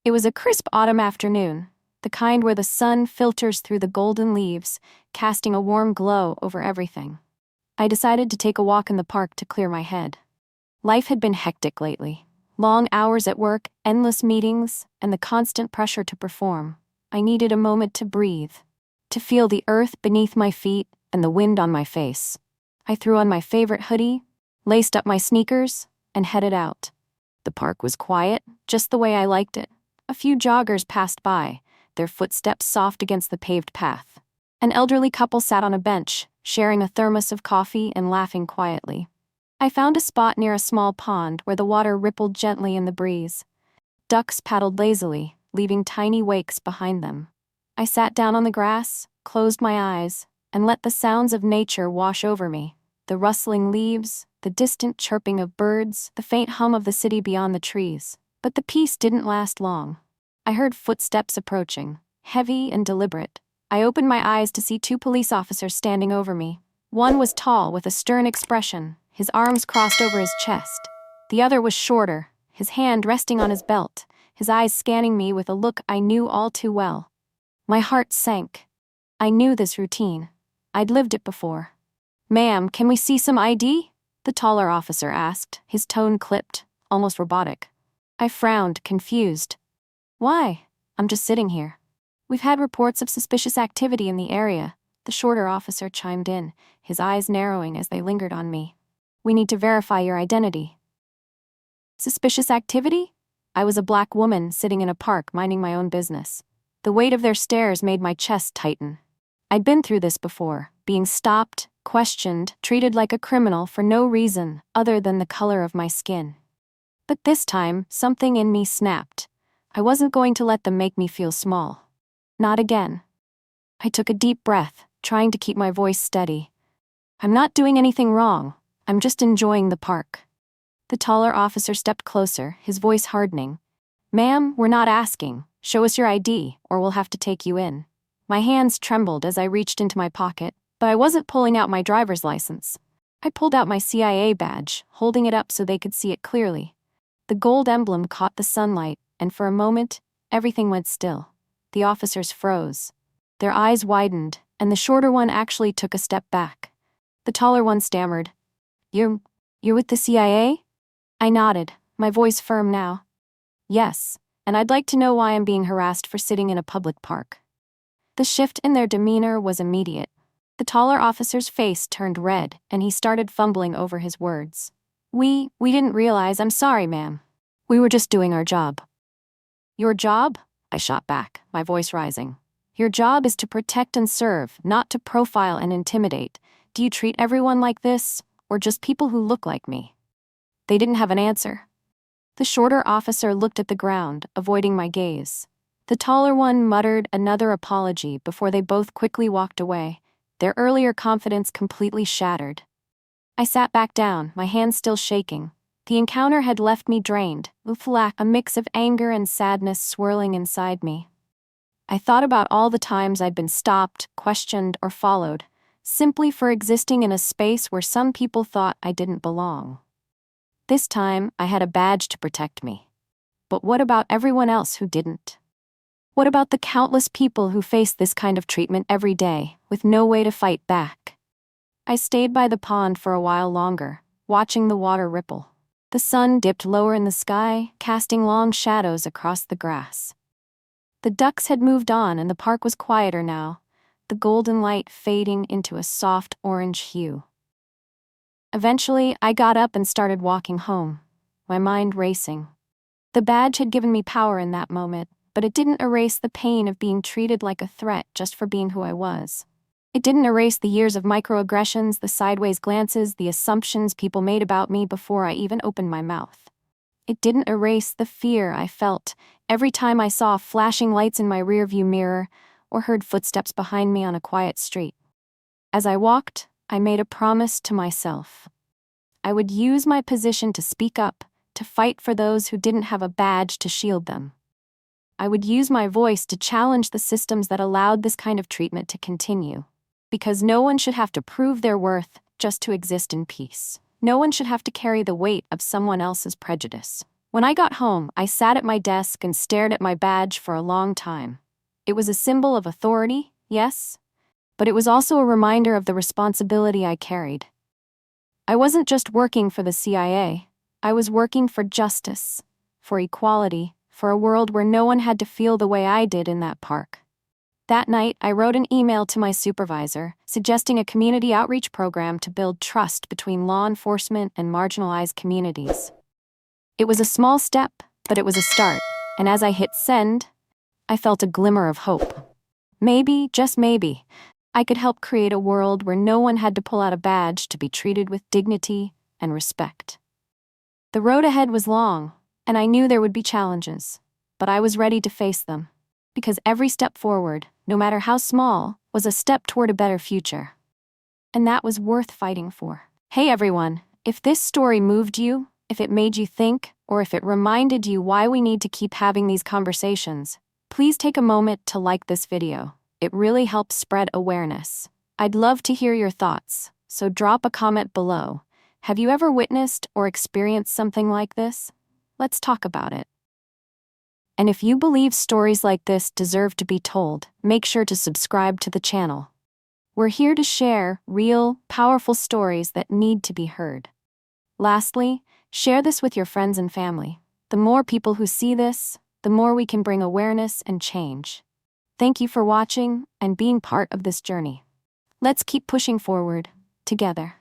It was a crisp autumn afternoon, the kind where the sun filters through the golden leaves, casting a warm glow over everything. I decided to take a walk in the park to clear my head. Life had been hectic lately. Long hours at work, endless meetings, and the constant pressure to perform. I needed a moment to breathe, to feel the earth beneath my feet and the wind on my face. I threw on my favorite hoodie, laced up my sneakers, and headed out. The park was quiet, just the way I liked it. A few joggers passed by, their footsteps soft against the paved path. An elderly couple sat on a bench, sharing a thermos of coffee and laughing quietly. I found a spot near a small pond where the water rippled gently in the breeze. Ducks paddled lazily, leaving tiny wakes behind them. I sat down on the grass, closed my eyes, and let the sounds of nature wash over me. The rustling leaves, the distant chirping of birds, the faint hum of the city beyond the trees. But the peace didn't last long. I heard footsteps approaching, heavy and deliberate. I opened my eyes to see two police officers standing over me. One was tall, with a stern expression, his arms crossed over his chest. The other was shorter, his hand resting on his belt, his eyes scanning me with a look I knew all too well. My heart sank. I knew this routine. I'd lived it before. "Ma'am, can we see some ID?" the taller officer asked, his tone clipped, almost robotic. I frowned, confused. "Why? I'm just sitting here." "We've had reports of suspicious activity in the area," the shorter officer chimed in, his eyes narrowing as they lingered on me. "We need to verify your identity." Suspicious activity? I was a black woman sitting in a park minding my own business. The weight of their stares made my chest tighten. I'd been through this before, being stopped, questioned, treated like a criminal for no reason other than the color of my skin. But this time, something in me snapped. I wasn't going to let them make me feel small. Not again. I took a deep breath, trying to keep my voice steady. "I'm not doing anything wrong. I'm just enjoying the park." The taller officer stepped closer, his voice hardening. "Ma'am, we're not asking. Show us your ID, or we'll have to take you in." My hands trembled as I reached into my pocket, but I wasn't pulling out my driver's license. I pulled out my CIA badge, holding it up so they could see it clearly. The gold emblem caught the sunlight, and for a moment, everything went still. The officers froze. Their eyes widened, and the shorter one actually took a step back. The taller one stammered, You're with the CIA?" I nodded, my voice firm now. "Yes, and I'd like to know why I'm being harassed for sitting in a public park." The shift in their demeanor was immediate. The taller officer's face turned red, and he started fumbling over his words. We didn't realize. I'm sorry, ma'am. We were just doing our job." "Your job?" I shot back, my voice rising. "Your job is to protect and serve, not to profile and intimidate. Do you treat everyone like this, or just people who look like me?" They didn't have an answer. The shorter officer looked at the ground, avoiding my gaze. The taller one muttered another apology before they both quickly walked away, their earlier confidence completely shattered. I sat back down, my hands still shaking. The encounter had left me drained, a mix of anger and sadness swirling inside me. I thought about all the times I'd been stopped, questioned, or followed, simply for existing in a space where some people thought I didn't belong. This time, I had a badge to protect me. But what about everyone else who didn't? What about the countless people who face this kind of treatment every day, with no way to fight back? I stayed by the pond for a while longer, watching the water ripple. The sun dipped lower in the sky, casting long shadows across the grass. The ducks had moved on and the park was quieter now, the golden light fading into a soft orange hue. Eventually, I got up and started walking home, my mind racing. The badge had given me power in that moment, but it didn't erase the pain of being treated like a threat just for being who I was. It didn't erase the years of microaggressions, the sideways glances, the assumptions people made about me before I even opened my mouth. It didn't erase the fear I felt every time I saw flashing lights in my rearview mirror or heard footsteps behind me on a quiet street. As I walked, I made a promise to myself. I would use my position to speak up, to fight for those who didn't have a badge to shield them. I would use my voice to challenge the systems that allowed this kind of treatment to continue. Because no one should have to prove their worth just to exist in peace. No one should have to carry the weight of someone else's prejudice. When I got home, I sat at my desk and stared at my badge for a long time. It was a symbol of authority, yes, but it was also a reminder of the responsibility I carried. I wasn't just working for the CIA, I was working for justice, for equality, for a world where no one had to feel the way I did in that park. That night, I wrote an email to my supervisor, suggesting a community outreach program to build trust between law enforcement and marginalized communities. It was a small step, but it was a start, and as I hit send, I felt a glimmer of hope. Maybe, just maybe, I could help create a world where no one had to pull out a badge to be treated with dignity and respect. The road ahead was long, and I knew there would be challenges, but I was ready to face them, because every step forward, no matter how small, was a step toward a better future. And that was worth fighting for. Hey everyone, if this story moved you, if it made you think, or if it reminded you why we need to keep having these conversations, please take a moment to like this video. It really helps spread awareness. I'd love to hear your thoughts, so drop a comment below. Have you ever witnessed or experienced something like this? Let's talk about it. And if you believe stories like this deserve to be told, make sure to subscribe to the channel. We're here to share real, powerful stories that need to be heard. Lastly, share this with your friends and family. The more people who see this, the more we can bring awareness and change. Thank you for watching and being part of this journey. Let's keep pushing forward, together.